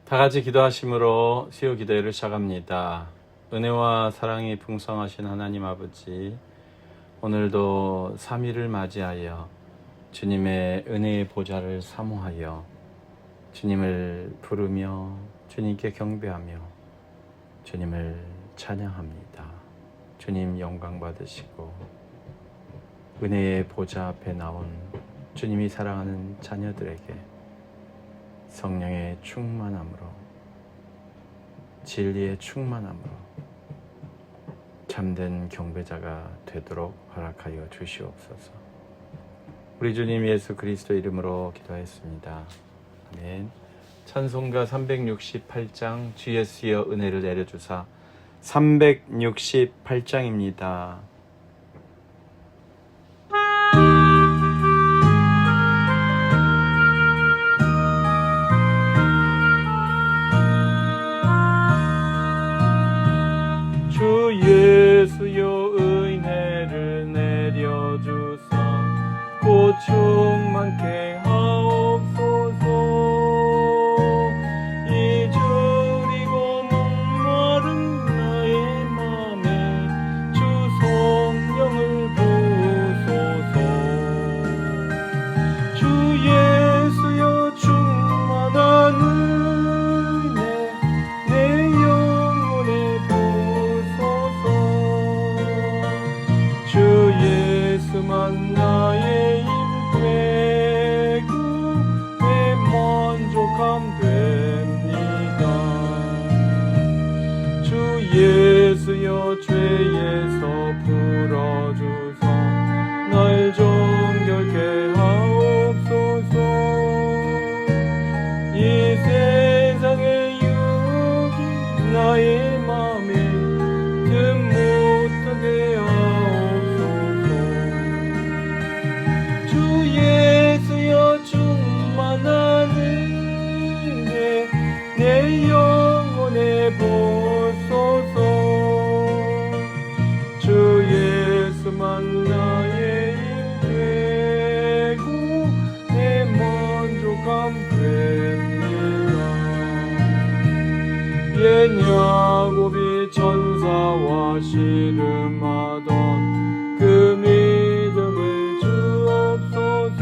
다 같이 기도하심으로 수요 기도회를 시작합니다. 은혜와 사랑이 풍성하신 하나님 아버지, 오늘도 3일을 맞이하여 주님의 은혜의 보좌를 사모하여 주님을 부르며 주님께 경배하며 주님을 찬양합니다. 주님 영광 받으시고 은혜의 보좌 앞에 나온 주님이 사랑하는 자녀들에게 성령의 충만함으로, 진리의 충만함으로 참된 경배자가 되도록 허락하여 주시옵소서. 우리 주님 예수 그리스도 이름으로 기도하였습니다. 아멘. 찬송가 368장 주 예수여 은혜를 내려주사 368장입니다. 주 예수여 은혜를 내려주사 곧 충만케 하옵소서. 잊으리고 목마른 나의 맘에 주 성령을 부소서. 주 예수여 충만한 은혜 내 영혼에 부소서. 주 예수만 나의 힘 되고 내 만족함 됩니다. 주 예수여 죄에서 풀어주사 날 정결케 하옵소서. 이 세상의 유혹이 나의 맘에 틈 못하게 하옵소서. 주 예수여 충만한 은혜 내 영혼에 부소서. 주 예수만 나의 힘 되고 내 만족함 됩니다. 옛 야곱이 천사와 씨름하던 그 믿음을 주옵소서.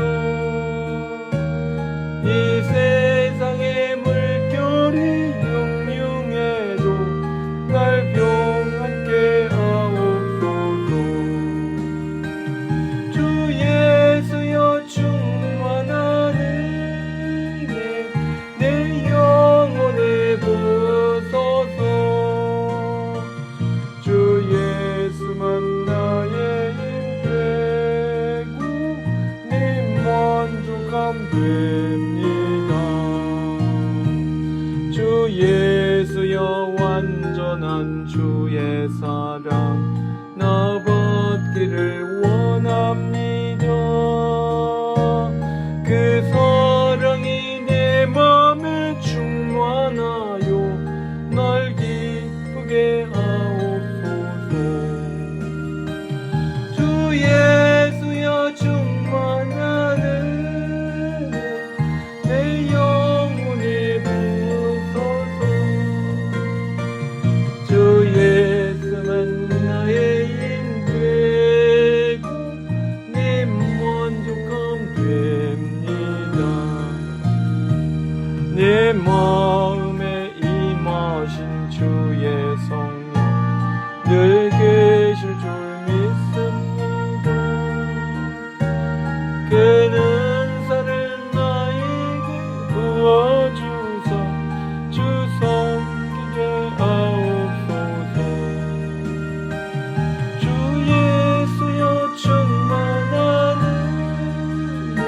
이 세상의 물결이 융융해도 날 평안케 하옵소서. 주 예수여 충만한 은혜 내 영혼에 부소서. 주 예수만 나의 힘 되고 내 만족함 됩니다. 주 예수여 완전한 주의 사랑 나 받기를 원합니다. 그 사랑이 내 맘에 충만하여 날 기쁘게 하옵소서. 주 예수여 충만한 은혜 내 영혼에 부소서. 주 예수만 나의 힘 되고 내 만족함 됩니다. 내 마음에 임하신 주의 성령 늘 계실 줄 믿습니다. 그 은사를 나에게 부어주사 주 섬기게 하옵소서. 주 예수여 충만한 은혜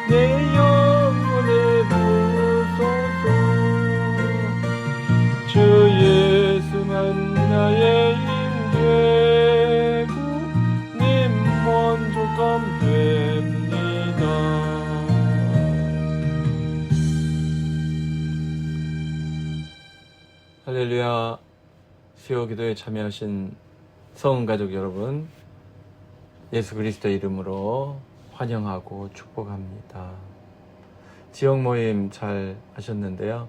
내 영혼에 부소서. 주 예수만 나의 힘 되고 내 만족함 됩니다. 할렐루야. 수요 기도에 참여하신 성은가족 여러분, 예수 그리스도 이름으로 환영하고 축복합니다. 지역 모임 잘 하셨는데요.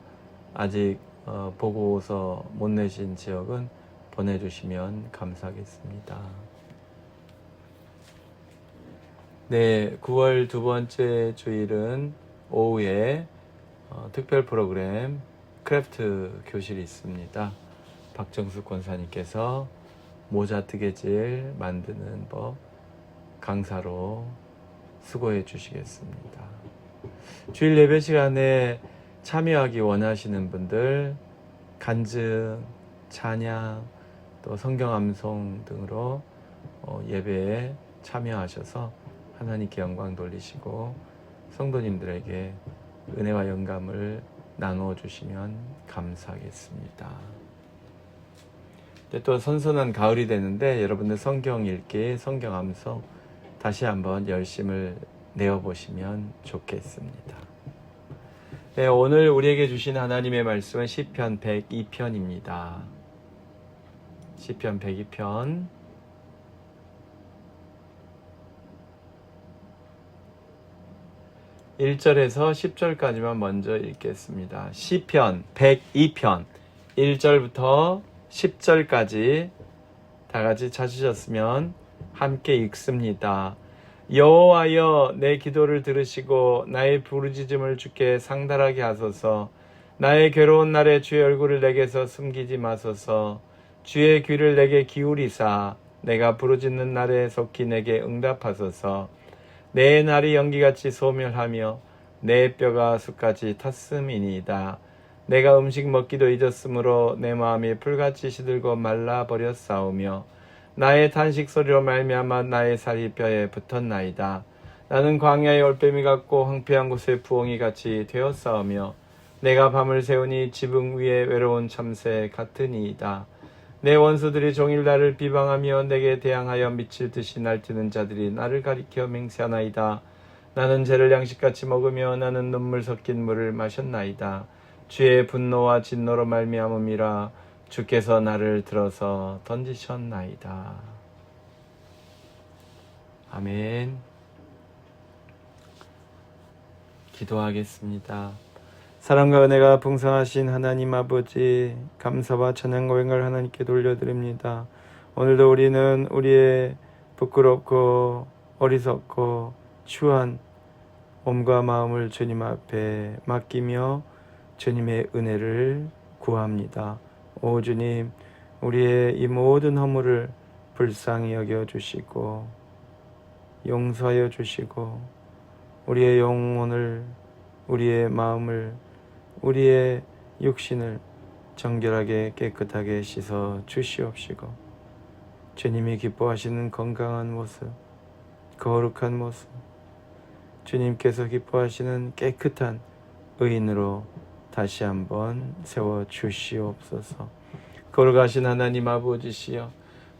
아직 보고서 못 내신 지역은 보내주시면 감사하겠습니다. 네, 9월 두 번째 주일은 오후에 특별 프로그램 크래프트 교실이 있습니다. 박정숙 권사님께서 모자 뜨개질 만드는 법 강사로 수고해 주시겠습니다. 주일 예배 시간에 참여하기 원하시는 분들 간증, 찬양, 또 성경 암송 등으로 예배에 참여하셔서 하나님께 영광 돌리시고 성도님들에게 은혜와 영감을 나누어 주시면 감사하겠습니다. 또 선선한 가을이 되는데 여러분들 성경 읽기, 성경 암송 다시 한번 열심을 내어보시면 좋겠습니다. 네, 오늘 우리에게 주신 하나님의 말씀은 시편 102편입니다. 시편 102편 1절에서 10절까지만 먼저 읽겠습니다. 시편 102편 1절부터 10절까지 다 같이 찾으셨으면 함께 읽습니다. 여호와여, 내 기도를 들으시고 나의 부르짖음을 주께 상달하게 하소서. 나의 괴로운 날에 주의 얼굴을 내게서 숨기지 마소서. 주의 귀를 내게 기울이사 내가 부르짖는 날에 속히 내게 응답하소서. 내 날이 연기같이 소멸하며 내 뼈가 숯같이 탔음이니이다. 내가 음식 먹기도 잊었으므로 내 마음이 풀같이 시들고 말라버렸사오며 나의 탄식 소리로 말미암아 나의 살이 뼈에 붙었나이다. 나는 광야의 올빼미 같고 황폐한 곳의 부엉이 같이 되었사오며 내가 밤을 새우니 지붕 위에 외로운 참새 같으니이다. 내 원수들이 종일 나를 비방하며 내게 대항하여 미칠 듯이 날뛰는 자들이 나를 가리켜 맹세하나이다. 나는 죄를 양식같이 먹으며 나는 눈물 섞인 물을 마셨나이다. 주의 분노와 진노로 말미암음이라. 주께서 나를 들어서 던지셨나이다. 아멘. 기도하겠습니다. 사랑과 은혜가 풍성하신 하나님 아버지, 감사와 찬양 고행을 하나님께 돌려드립니다. 오늘도 우리는 우리의 부끄럽고 어리석고 추한 몸과 마음을 주님 앞에 맡기며 주님의 은혜를 구합니다. 오 주님, 우리의 이 모든 허물을 불쌍히 여겨주시고 용서하여 주시고 우리의 영혼을, 우리의 마음을, 우리의 육신을 정결하게 깨끗하게 씻어 주시옵시고 주님이 기뻐하시는 건강한 모습, 거룩한 모습, 주님께서 기뻐하시는 깨끗한 의인으로 다시 한번 세워 주시옵소서. 거룩하신 하나님 아버지시여,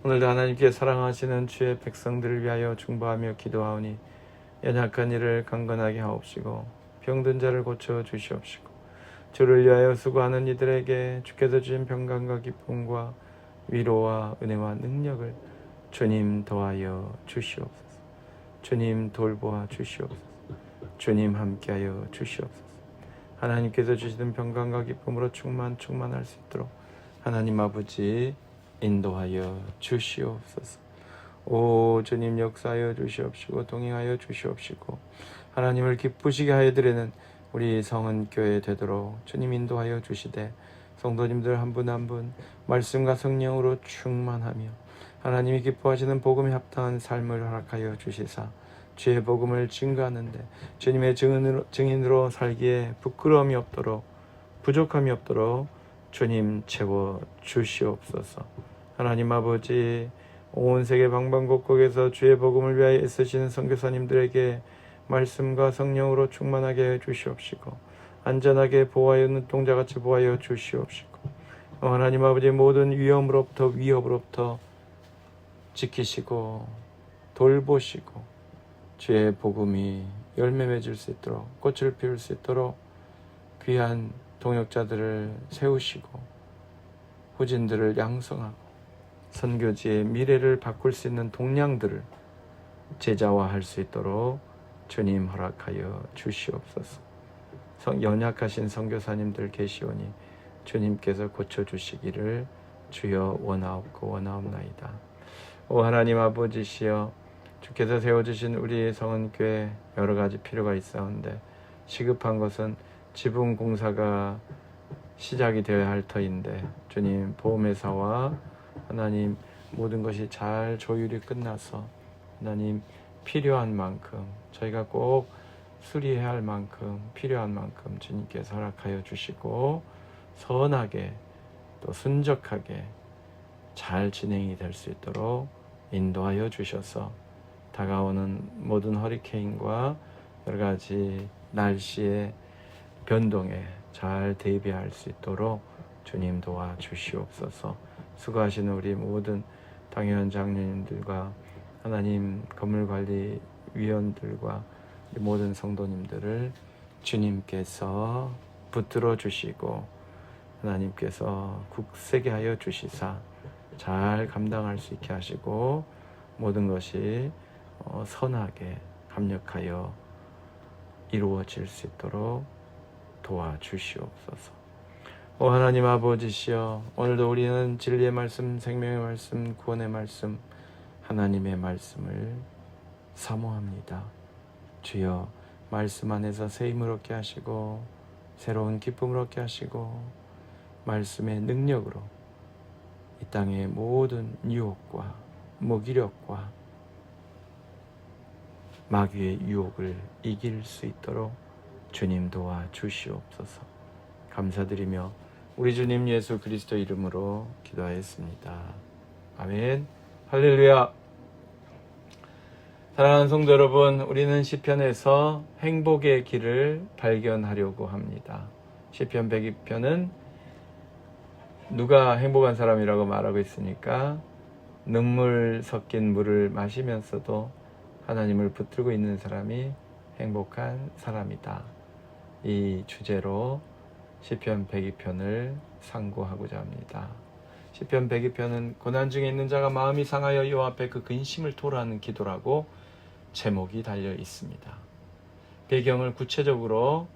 오늘도 하나님께 사랑하시는 주의 백성들을 위하여 중보하며 기도하오니 연약한 이를 강건하게 하옵시고 병든 자를 고쳐 주시옵시고 주를 위하여 수고하는 이들에게 주께서 주신 평강과 기쁨과 위로와 은혜와 능력을 주님 더하여 주시옵소서. 주님 돌보아 주시옵소서. 주님 함께하여 주시옵소서. 하나님께서 주시는 평강과 기쁨으로 충만할 수 있도록 하나님 아버지 인도하여 주시옵소서. 오 주님 역사하여 주시옵시고 동행하여 주시옵시고 하나님을 기쁘시게 하여 드리는 우리 성은교회 되도록 주님 인도하여 주시되 성도님들 한 분 한 분 말씀과 성령으로 충만하며 하나님이 기뻐하시는 복음에 합당한 삶을 허락하여 주시사 주의 복음을 증거하는데 주님의 증인으로 살기에 부끄러움이 없도록 부족함이 없도록 주님 채워 주시옵소서. 하나님 아버지, 온 세계 방방곡곡에서 주의 복음을 위하여 애쓰시는 선교사님들에게 말씀과 성령으로 충만하게 해 주시옵시고 안전하게 보호하여 눈동자같이 보호하여 주시옵시고 하나님 아버지, 모든 위협으로부터 지키시고 돌보시고 주의 복음이 열매 맺을 수 있도록 꽃을 피울 수 있도록 귀한 동역자들을 세우시고 후진들을 양성하고 선교지의 미래를 바꿀 수 있는 동량들을 제자화할 수 있도록 주님 허락하여 주시옵소서. 연약하신 선교사님들 계시오니 주님께서 고쳐주시기를 주여 원하옵나이다. 오 하나님 아버지시여, 주께서 세워주신 우리 성은교회 여러 가지 필요가 있사온데 시급한 것은 지붕 공사가 시작이 되어야 할 터인데, 주님 보험회사와 하나님 모든 것이 잘 조율이 끝나서 하나님 필요한 만큼, 저희가 꼭 수리해야 할 만큼, 필요한 만큼 주님께서 허락하여 주시고 선하게 또 순적하게 잘 진행이 될 수 있도록 인도하여 주셔서 다가오는 모든 허리케인과 여러 가지 날씨의 변동에 잘 대비할 수 있도록 주님 도와주시옵소서. 수고하시는 우리 모든 당회원 장로님들과 하나님 건물관리위원들과 모든 성도님들을 주님께서 붙들어 주시고 하나님께서 굳세게 하여 주시사 잘 감당할 수 있게 하시고 모든 것이 선하게 합력하여 이루어질 수 있도록 도와주시옵소서. 오 하나님 아버지시여, 오늘도 우리는 진리의 말씀, 생명의 말씀, 구원의 말씀, 하나님의 말씀을 사모합니다. 주여, 말씀 안에서 새 힘을 얻게 하시고 새로운 기쁨을 얻게 하시고 말씀의 능력으로 이 땅의 모든 유혹과 무기력과 마귀의 유혹을 이길 수 있도록 주님 도와주시옵소서. 감사드리며 우리 주님 예수 그리스도 이름으로 기도하였습니다. 아멘. 할렐루야. 사랑하는 성도 여러분, 우리는 시편에서 행복의 길을 발견하려고 합니다. 시편 102편은 누가 행복한 사람이라고 말하고 있으니까 눈물 섞인 물을 마시면서도 하나님을 붙들고 있는 사람이 행복한 사람이다. 이 주제로 시편 102편을 상고하고자 합니다. 시편 102편은 고난 중에 있는 자가 마음이 상하여 여호와 앞에 그 근심을 토로하는 기도라고 제목이 달려 있습니다. 배경을 구체적으로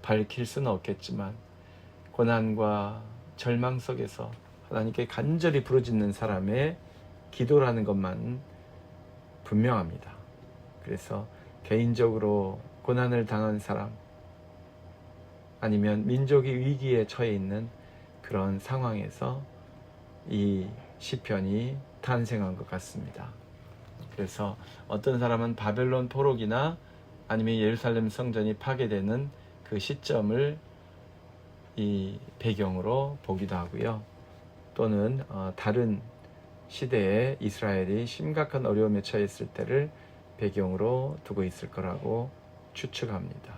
밝힐 수는 없겠지만 고난과 절망 속에서 하나님께 간절히 부르짖는 사람의 기도라는 것만 분명합니다. 그래서 개인적으로 고난을 당한 사람, 아니면 민족이 위기에 처해 있는 그런 상황에서 이 시편이 탄생한 것 같습니다. 그래서 어떤 사람은 바벨론 포로기나 아니면 예루살렘 성전이 파괴되는 그 시점을 이 배경으로 보기도 하고요. 또는 다른 시대에 이스라엘이 심각한 어려움에 처했을 때를 배경으로 두고 있을 거라고 추측합니다.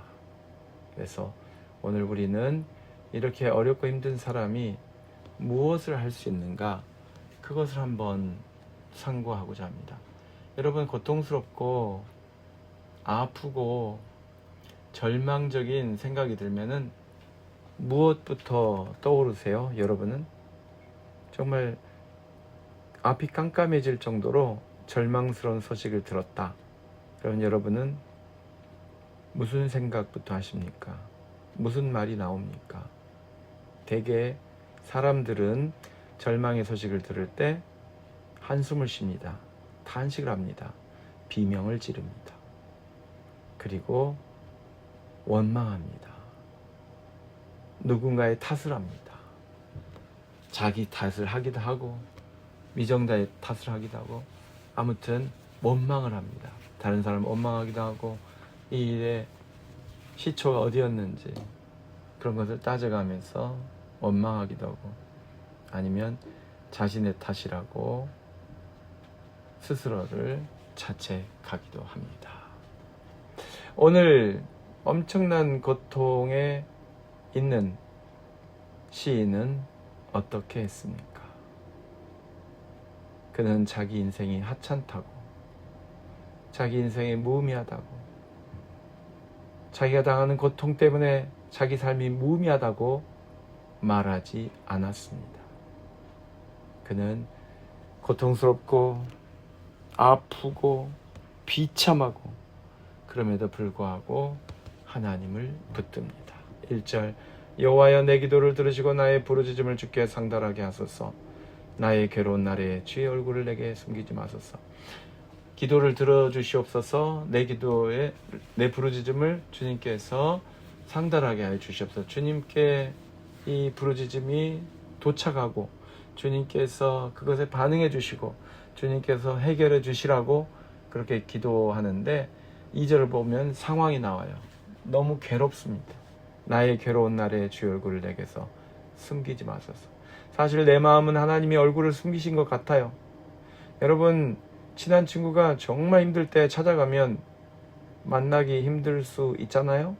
그래서 오늘 우리는 이렇게 어렵고 힘든 사람이 무엇을 할 수 있는가, 그것을 한번 상고하고자 합니다. 여러분, 고통스럽고 아프고 절망적인 생각이 들면은 무엇부터 떠오르세요? 여러분은 정말 앞이 깜깜해질 정도로 절망스러운 소식을 들었다. 그러면 여러분은 무슨 생각부터 하십니까? 무슨 말이 나옵니까? 대개 사람들은 절망의 소식을 들을 때 한숨을 쉽니다. 탄식을 합니다. 비명을 지릅니다. 그리고 원망합니다. 누군가의 탓을 합니다. 자기 탓을 하기도 하고 미정자의 탓을 하기도 하고, 아무튼 원망을 합니다. 다른 사람을 원망하기도 하고, 이 일의 시초가 어디였는지 그런 것을 따져가면서 원망하기도 하고, 아니면 자신의 탓이라고 스스로를 자책하기도 합니다. 오늘 엄청난 고통에 있는 시인은 어떻게 했습니까? 그는 자기 인생이 하찮다고, 자기 인생이 무의미하다고, 자기가 당하는 고통 때문에 자기 삶이 무의미하다고 말하지 않았습니다. 그는 고통스럽고 아프고 비참하고 그럼에도 불구하고 하나님을 붙듭니다. 1절 여호와여 내 기도를 들으시고 나의 부르짖음을 주께 상달하게 하소서. 나의 괴로운 날에 주의 얼굴을 내게 숨기지 마소서. 기도를 들어주시옵소서. 내 기도에 내 부르짖음을 주님께서 상달하게 하여 주시옵소서. 주님께 이 부르짖음이 도착하고 주님께서 그것에 반응해 주시고 주님께서 해결해 주시라고 그렇게 기도하는데 2절을 보면 상황이 나와요. 너무 괴롭습니다. 나의 괴로운 날에 주의 얼굴을 내게서 숨기지 마소서. 사실 내 마음은 하나님이 얼굴을 숨기신 것 같아요. 여러분, 친한 친구가 정말 힘들 때 찾아가면 만나기 힘들 수 있잖아요.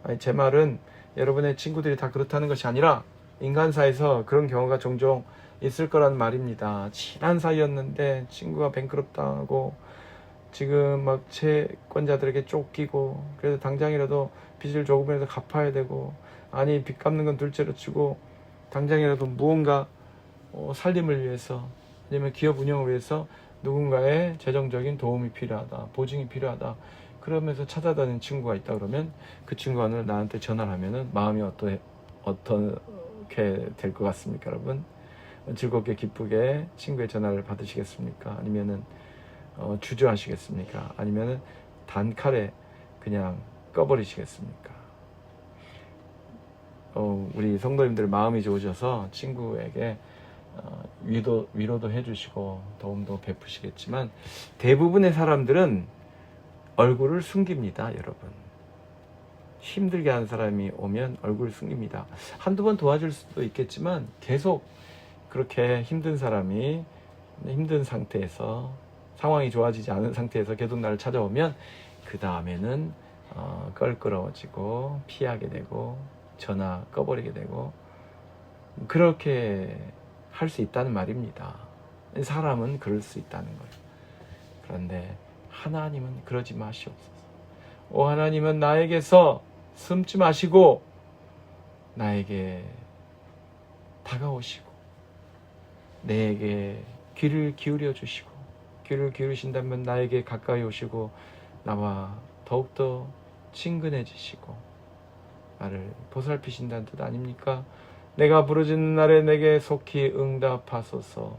아니, 제 말은 여러분의 친구들이 다 그렇다는 것이 아니라 인간사에서 그런 경우가 종종 있을 거란 말입니다. 친한 사이였는데 친구가 뱅크럽다고 지금 막 채권자들에게 쫓기고 그래서 당장이라도 빚을 조금이라도 갚아야 되고 아니 빚 갚는 건 둘째로 치고 당장이라도 무언가 살림을 위해서 아니면 기업 운영을 위해서 누군가의 재정적인 도움이 필요하다, 보증이 필요하다 그러면서 찾아다니는 친구가 있다 그러면 그 친구가 나한테 전화를 하면은 마음이 어떻게 될 것 같습니까 여러분? 즐겁게 기쁘게 친구의 전화를 받으시겠습니까? 아니면은 주저하시겠습니까? 아니면은 단칼에 그냥 꺼버리시겠습니까? 우리 성도님들 마음이 좋으셔서 친구에게 위로도 해주시고 도움도 베푸시겠지만 대부분의 사람들은 얼굴을 숨깁니다, 여러분. 힘들게 하는 사람이 오면 얼굴을 숨깁니다. 한두 번 도와줄 수도 있겠지만 계속 그렇게 힘든 사람이 힘든 상태에서 상황이 좋아지지 않은 상태에서 계속 나를 찾아오면 그 다음에는 껄끄러워지고 피하게 되고 전화 꺼버리게 되고 그렇게 할 수 있다는 말입니다. 사람은 그럴 수 있다는 거예요. 그런데 하나님은 그러지 마시옵소서. 오 하나님은 나에게서 숨지 마시고 나에게 다가오시고 내게 귀를 기울여 주시고 귀를 기울이신다면 나에게 가까이 오시고 나와 더욱더 친근해지시고 나를 보살피신다는 뜻 아닙니까? 내가 부르짖는 날에 내게 속히 응답하소서.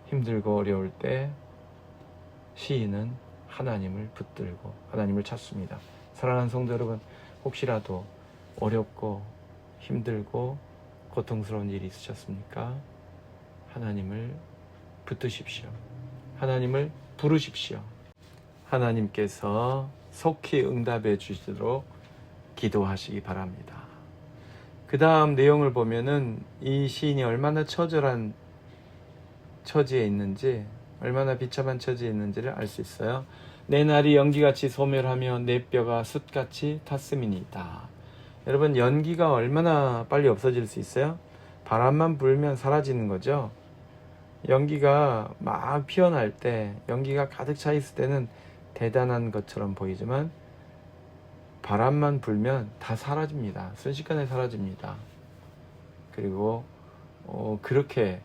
힘들고 어려울 때 시인은 하나님을 붙들고 하나님을 찾습니다. 사랑하는 성도 여러분, 혹시라도 어렵고 힘들고 고통스러운 일이 있으셨습니까? 하나님을 붙드십시오. 하나님을 부르십시오. 하나님께서 속히 응답해 주시도록 기도하시기 바랍니다. 그 다음 내용을 보면은 이 시인이 얼마나 처절한 처지에 있는지, 얼마나 비참한 처지에 있는지를 알 수 있어요. 내 날이 연기같이 소멸하며 내 뼈가 숯같이 탔음이니이다. 여러분, 연기가 얼마나 빨리 없어질 수 있어요? 바람만 불면 사라지는 거죠. 연기가 막 피어날 때, 연기가 가득 차 있을 때는 대단한 것처럼 보이지만 바람만 불면 다 사라집니다. 순식간에 사라집니다. 그리고 그렇게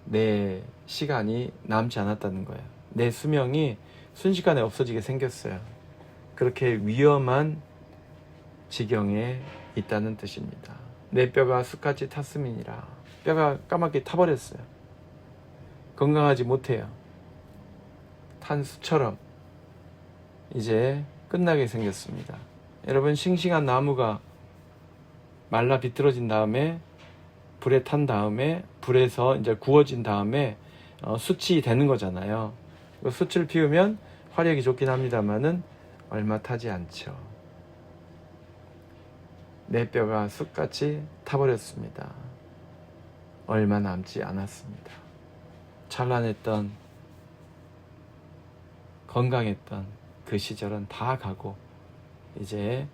내 시간이 남지 않았다는 거예요. 내 수명이 순식간에 없어지게 생겼어요. 그렇게 위험한 지경에 있다는 뜻입니다. 내 뼈가 숯같이 탔음이니라. 뼈가 까맣게 타버렸어요. 건강하지 못해요. 탄 숯처럼 이제 끝나게 생겼습니다. 여러분, 싱싱한 나무가 말라 비틀어진 다음에 불에 탄 다음에 불에서 이제 구워진 다음에 숯이 되는 거잖아요. 숯을 피우면 화력이 좋긴 합니다만은 얼마 타지 않죠. 내 뼈가 숯같이 타버렸습니다. 얼마 남지 않았습니다. 찬란했던 건강했던 그 시절은 다 가고 이제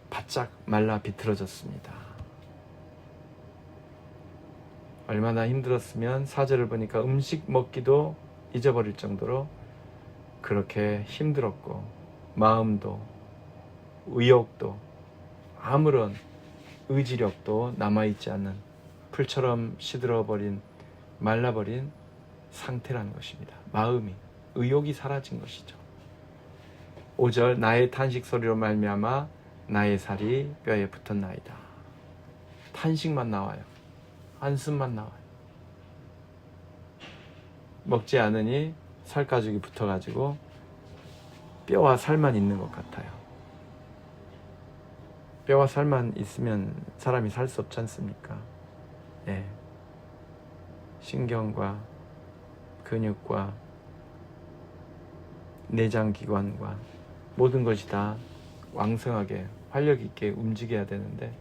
바짝 말라 비틀어졌습니다. 얼마나 힘들었으면 4절을 보니까 음식 먹기도 잊어버릴 정도로 그렇게 힘들었고 마음도 의욕도 아무런 의지력도 남아있지 않는 풀처럼 시들어버린 말라버린 상태라는 것입니다. 마음이 의욕이 사라진 것이죠. 5절 나의 탄식 소리로 말미암아 나의 살이 뼈에 붙었나이다. 탄식만 나와요. 한숨만 나와요. 먹지 않으니 살가죽이 붙어가지고 뼈와 살만 있는 것 같아요. 뼈와 살만 있으면 사람이 살 수 없지 않습니까? 예. 신경과 근육과 내장기관과 모든 것이 다 왕성하게 활력 있게 움직여야 되는데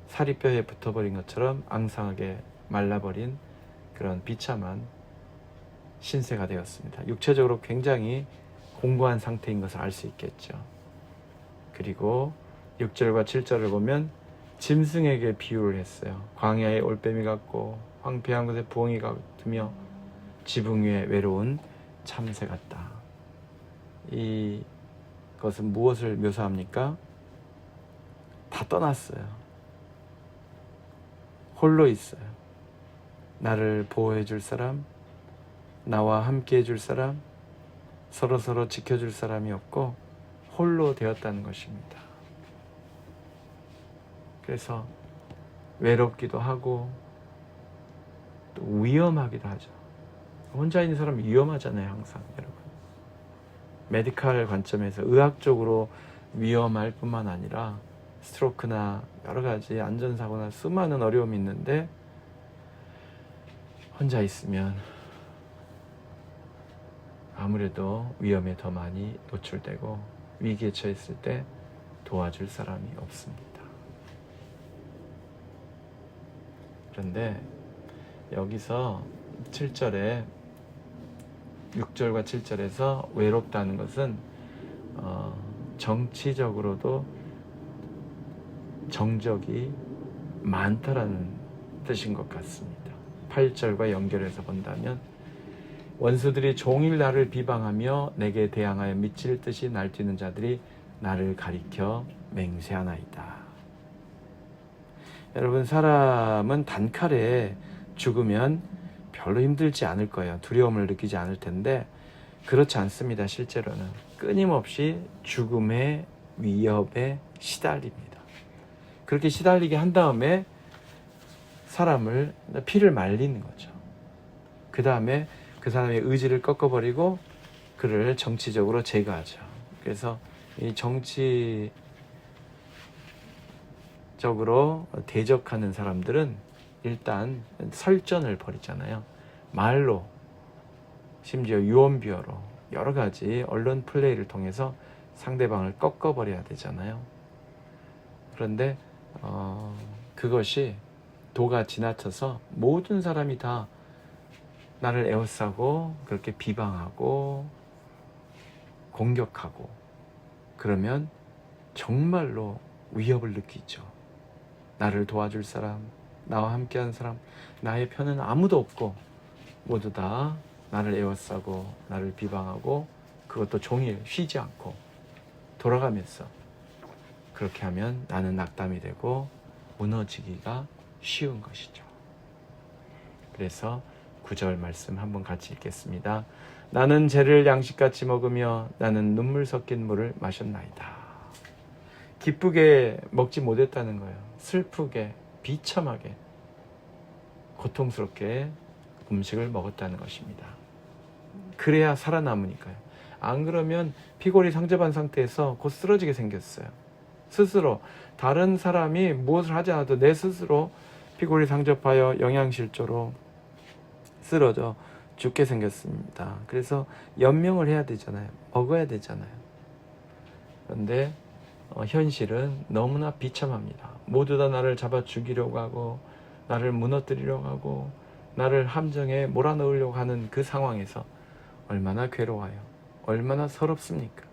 살이 뼈에 붙어버린 것처럼 앙상하게 말라버린 그런 비참한 신세가 되었습니다. 육체적으로 굉장히 공고한 상태인 것을 알 수 있겠죠. 그리고 6절과 7절을 보면 짐승에게 비유를 했어요. 광야의 올빼미 같고 황폐한 곳에 부엉이 같으며 지붕 위에 외로운 참새 같다. 이것은 무엇을 묘사합니까? 다 떠났어요. 홀로 있어요. 나를 보호해 줄 사람, 나와 함께 해줄 사람, 서로 지켜줄 사람이 없고 홀로 되었다는 것입니다. 그래서 외롭기도 하고 또 위험하기도 하죠. 혼자 있는 사람은 위험하잖아요, 항상 여러분. 메디컬 관점에서 의학적으로 위험할 뿐만 아니라 스트로크나 여러 가지 안전사고나 수많은 어려움이 있는데 혼자 있으면 아무래도 위험에 더 많이 노출되고 위기에 처했을 때 도와줄 사람이 없습니다. 그런데 여기서 7절에 6절과 7절에서 외롭다는 것은 정치적으로도 정적이 많다라는 뜻인 것 같습니다. 8절과 연결해서 본다면 원수들이 종일 나를 비방하며 내게 대항하여 미칠 듯이 날뛰는 자들이 나를 가리켜 맹세하나이다. 여러분, 사람은 단칼에 죽으면 별로 힘들지 않을 거예요. 두려움을 느끼지 않을 텐데 그렇지 않습니다. 실제로는 끊임없이 죽음의 위협에 시달립니다. 그렇게 시달리게 한 다음에 사람을 피를 말리는 거죠. 그 다음에 그 사람의 의지를 꺾어버리고 그를 정치적으로 제거하죠. 그래서 이 정치적으로 대적하는 사람들은 일단 설전을 벌이잖아요. 말로, 심지어 유언비어로 여러 가지 언론 플레이를 통해서 상대방을 꺾어버려야 되잖아요. 그런데 그것이 도가 지나쳐서 모든 사람이 다 나를 에워싸고 그렇게 비방하고 공격하고 그러면 정말로 위협을 느끼죠. 나를 도와줄 사람, 나와 함께하는 사람, 나의 편은 아무도 없고 모두 다 나를 에워싸고 나를 비방하고 그것도 종일 쉬지 않고 돌아가면서 그렇게 하면 나는 낙담이 되고 무너지기가 쉬운 것이죠. 그래서 9절 말씀 한번 같이 읽겠습니다. 나는 죄를 양식같이 먹으며 나는 눈물 섞인 물을 마셨나이다. 기쁘게 먹지 못했다는 거예요. 슬프게, 비참하게, 고통스럽게 음식을 먹었다는 것입니다. 그래야 살아남으니까요. 안 그러면 피골이 상접한 상태에서 곧 쓰러지게 생겼어요. 스스로 다른 사람이 무엇을 하지 않아도 내 스스로 피골이 상접하여 영양실조로 쓰러져 죽게 생겼습니다. 그래서 연명을 해야 되잖아요. 먹어야 되잖아요. 그런데 현실은 너무나 비참합니다. 모두 다 나를 잡아 죽이려고 하고 나를 무너뜨리려고 하고 나를 함정에 몰아넣으려고 하는 그 상황에서 얼마나 괴로워요. 얼마나 서럽습니까?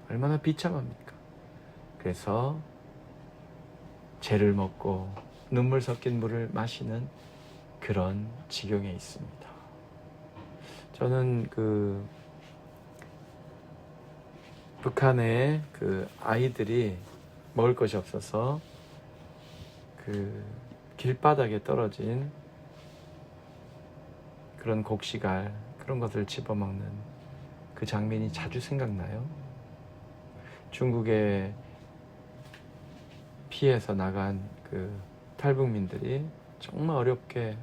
얼마나 비참합니까? 그래서 죄를 먹고 눈물 섞인 물을 마시는 그런 지경에 있습니다. 저는 북한의 아이들이 먹을 것이 없어서 길바닥에 떨어진 그런 곡식알 그런 것을 집어먹는 그 장면이 자주 생각나요. 중국에 피해서 나간 그 탈북민들이 정말 어렵게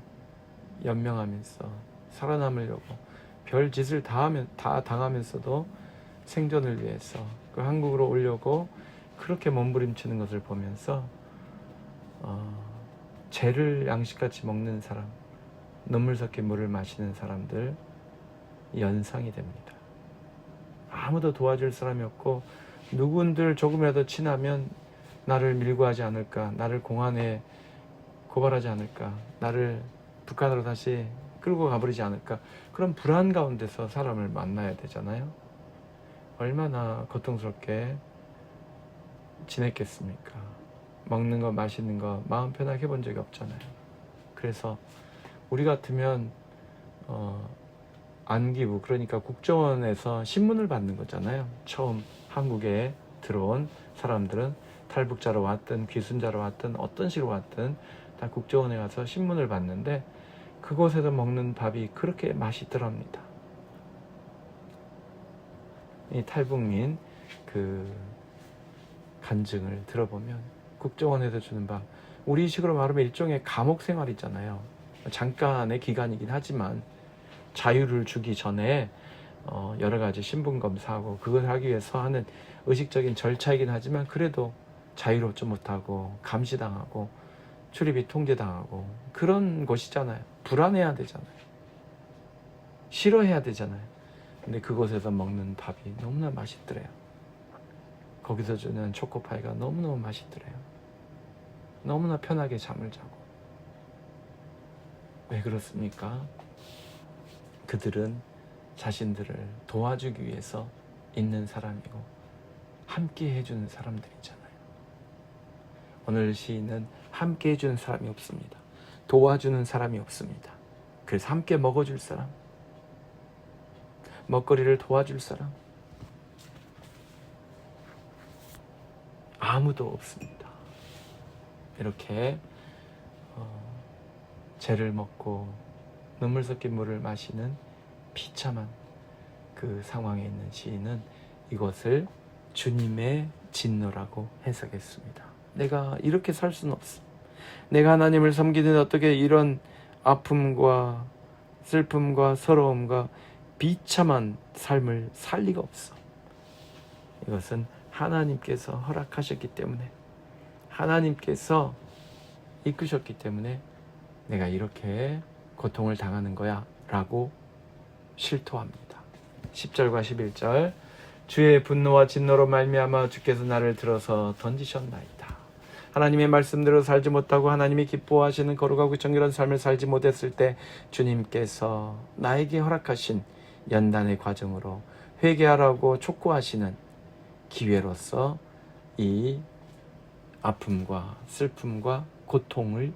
연명하면서 살아남으려고 별 짓을 다 당하면서도 생존을 위해서 그 한국으로 오려고 그렇게 몸부림치는 것을 보면서 죄를 양식같이 먹는 사람, 눈물 섞인 물을 마시는 사람들 연상이 됩니다. 아무도 도와줄 사람이 없고 누군들 조금이라도 친하면 나를 밀고 하지 않을까, 나를 공안에 고발하지 않을까, 나를 북한으로 다시 끌고 가버리지 않을까, 그런 불안 가운데서 사람을 만나야 되잖아요. 얼마나 고통스럽게 지냈겠습니까? 먹는 거 마시는 거 마음 편하게 해본 적이 없잖아요. 그래서 우리 같으면 안기부, 그러니까 국정원에서 신문을 받는 거잖아요. 처음 한국에 들어온 사람들은 탈북자로 왔든 귀순자로 왔든 어떤 식으로 왔든 다 국정원에 가서 신문을 받는데 그곳에서 먹는 밥이 그렇게 맛있더랍니다. 이 탈북민 그 간증을 들어보면 국정원에서 주는 밥, 우리 식으로 말하면 일종의 감옥 생활이잖아요. 잠깐의 기간이긴 하지만 자유를 주기 전에 여러 가지 신분 검사하고 그걸 하기 위해서 하는 의식적인 절차이긴 하지만 그래도 자유롭지 못하고 감시당하고 출입이 통제당하고 그런 곳이잖아요. 불안해야 되잖아요. 싫어해야 되잖아요. 근데 그곳에서 먹는 밥이 너무나 맛있더래요. 거기서 주는 초코파이가 너무너무 맛있더래요. 너무나 편하게 잠을 자고. 왜 그렇습니까? 그들은 자신들을 도와주기 위해서 있는 사람이고 함께 해주는 사람들이잖아요. 오늘 시인은 함께 해주는 사람이 없습니다. 도와주는 사람이 없습니다. 그래서 함께 먹어줄 사람, 먹거리를 도와줄 사람 아무도 없습니다. 이렇게 죄를 먹고 눈물 섞인 물을 마시는 비참한 그 상황에 있는 시인은 이것을 주님의 진노라고 해석했습니다. 내가 이렇게 살 수는 없어. 내가 하나님을 섬기는 어떻게 이런 아픔과 슬픔과 서러움과 비참한 삶을 살 리가 없어. 이것은 하나님께서 허락하셨기 때문에, 하나님께서 이끄셨기 때문에 내가 이렇게 고통을 당하는 거야 라고 실토합니다. 10절과 11절, 주의 분노와 진노로 말미암아 주께서 나를 들어서 던지셨나이다. 하나님의 말씀대로 살지 못하고 하나님이 기뻐하시는 거룩하고 정결한 삶을 살지 못했을 때 주님께서 나에게 허락하신 연단의 과정으로 회개하라고 촉구하시는 기회로서 이 아픔과 슬픔과 고통을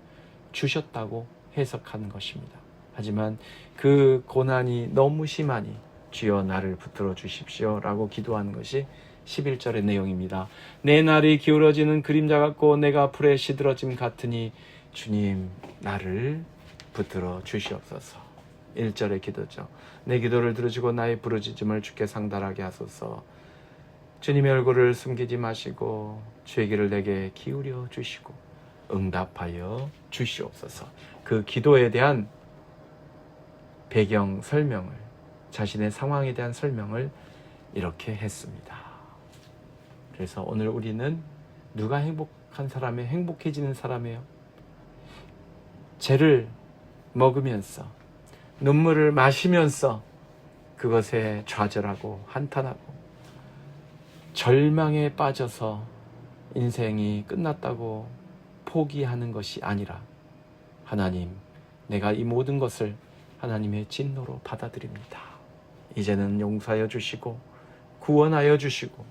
주셨다고 해석하는 것입니다. 하지만 그 고난이 너무 심하니 주여 나를 붙들어 주십시오 라고 기도하는 것이 11절의 내용입니다. 내 날이 기울어지는 그림자 같고 내가 불에 시들어짐 같으니 주님 나를 붙들어 주시옵소서. 1절의 기도죠. 내 기도를 들으시고 나의 부르짖음을 주께 상달하게 하소서. 주님의 얼굴을 숨기지 마시고 주의 귀를 내게 기울여 주시고 응답하여 주시옵소서. 그 기도에 대한 배경 설명을, 자신의 상황에 대한 설명을 이렇게 했습니다. 그래서 오늘 우리는 누가 행복한 사람이에요? 행복해지는 사람이에요? 죄를 먹으면서 눈물을 마시면서 그것에 좌절하고 한탄하고 절망에 빠져서 인생이 끝났다고 포기하는 것이 아니라 하나님, 내가 이 모든 것을 하나님의 진노로 받아들입니다. 이제는 용서하여 주시고 구원하여 주시고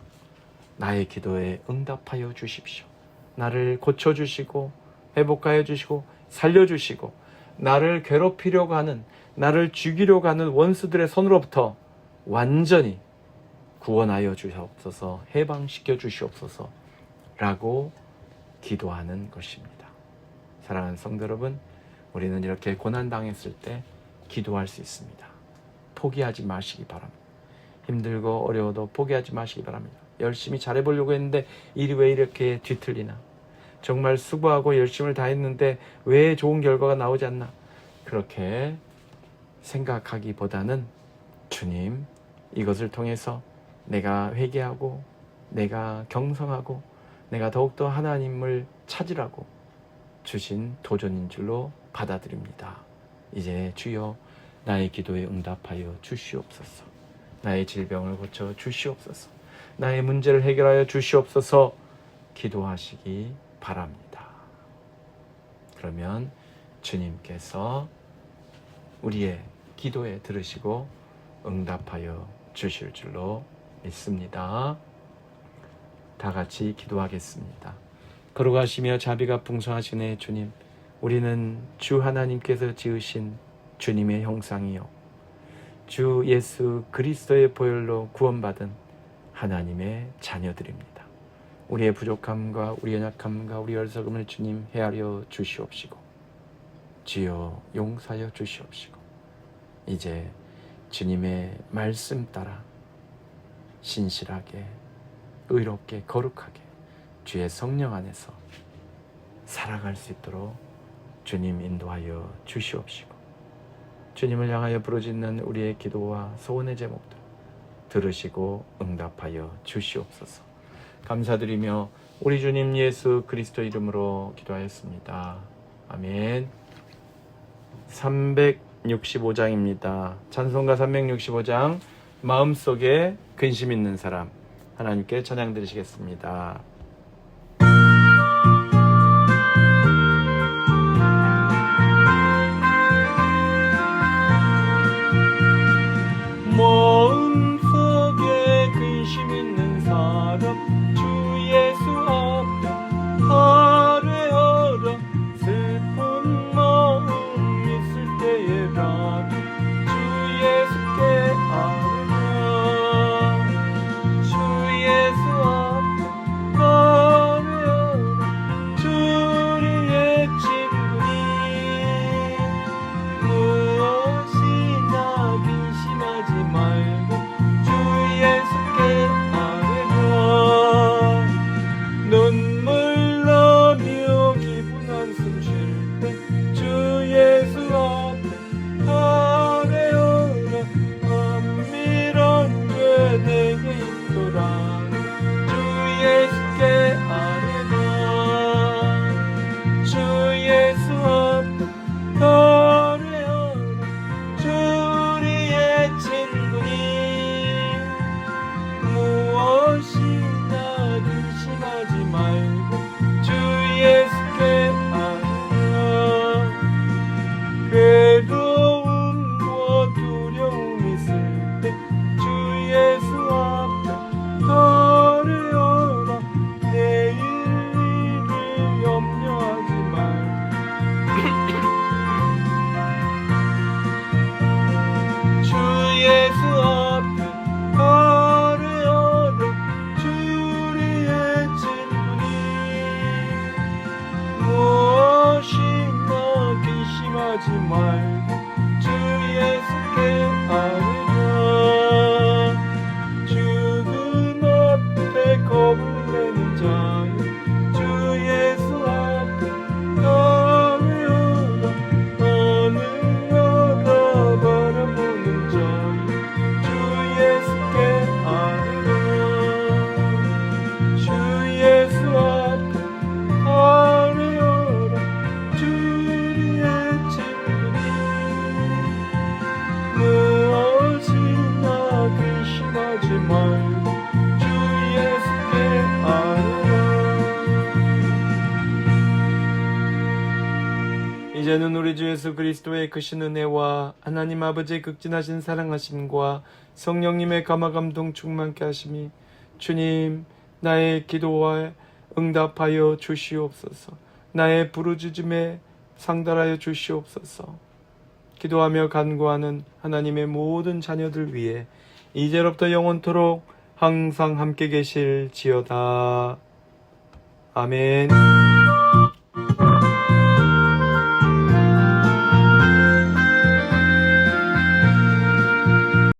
나의 기도에 응답하여 주십시오. 나를 고쳐주시고 회복하여 주시고 살려주시고 나를 괴롭히려고 하는, 나를 죽이려고 하는 원수들의 손으로부터 완전히 구원하여 주시옵소서, 해방시켜 주시옵소서 라고 기도하는 것입니다. 사랑하는 성도 여러분, 우리는 이렇게 고난당했을 때 기도할 수 있습니다. 포기하지 마시기 바랍니다. 힘들고 어려워도 포기하지 마시기 바랍니다. 열심히 잘해보려고 했는데 일이 왜 이렇게 뒤틀리나? 정말 수고하고 열심을 다했는데 왜 좋은 결과가 나오지 않나? 그렇게 생각하기보다는 주님, 이것을 통해서 내가 회개하고 내가 경성하고 내가 더욱더 하나님을 찾으라고 주신 도전인 줄로 받아들입니다. 이제 주여 나의 기도에 응답하여 주시옵소서. 나의 질병을 고쳐 주시옵소서. 나의 문제를 해결하여 주시옵소서. 기도하시기 바랍니다. 그러면 주님께서 우리의 기도에 들으시고 응답하여 주실 줄로 믿습니다. 다 같이 기도하겠습니다. 걸어가시며 자비가 풍성하시네 주님, 우리는 주 하나님께서 지으신 주님의 형상이요 주 예수 그리스도의 보혈로 구원받은 하나님의 자녀들입니다. 우리의 부족함과 우리의 연약함과 우리 어리석음을 주님 헤아려 주시옵시고 주여 용서하여 주시옵시고 이제 주님의 말씀 따라 신실하게 의롭게 거룩하게 주의 성령 안에서 살아갈 수 있도록 주님 인도하여 주시옵시고 주님을 향하여 부르짖는 우리의 기도와 소원의 제목들 들으시고 응답하여 주시옵소서. 감사드리며 우리 주님 예수 그리스도 이름으로 기도하였습니다. 아멘. 365장입니다. 찬송가 365장 마음속에 근심 있는 사람, 하나님께 찬양 드리시겠습니다. 마음속에 근심 있는 사람 주 예수 앞에 아뢰어라. 슬픈 마음 있을 때에라도 주 예수께 아뢰라. 주 예수 앞에 아뢰어라. 주리의 친구니 무엇이나 근심하지 말고 주 예수께 아뢰라. 눈물 나며 기분 한숨 쉴 때 주 예수 앞에 아뢰어라. 은밀한 죄 내게 있도라. 주 예수께 아뢰라. 주 예수 앞에 아뢰어라. 주리의 친구니 무엇이나 근심하지 말고 주 예수께 아뢰라. 괴로움과 두려움 있을 때 주 예수 앞에 아뢰어라. 내일 일을 염려하지 말고 주 예수 앞에 아뢰어라. 주리의 친구니 무엇이나 근심하지 말고 주 예수께 아뢰라. 죽음 앞에 겁을 내는 자여 주 예수 앞에 아뢰어라. 하늘 바라보는 자여 주 예수께 아뢰라. 주 예수 앞에 아뢰어라. 주리의 친구니 무엇이나 근심하지 말고 주 예수께 아뢰라. 이제는 우리 주 예수 그리스도의 크신 은혜와 하나님 아버지의 극진하신 사랑하심과 성령님의 감화감동 충만케 하심이 주님 나의 기도에 응답하여 주시옵소서. 나의 부르짖음에 상달하여 주시옵소서. 기도하며 간구하는 하나님의 모든 자녀들 위해 이제로부터 영원토록 항상 함께 계실지어다. 아멘.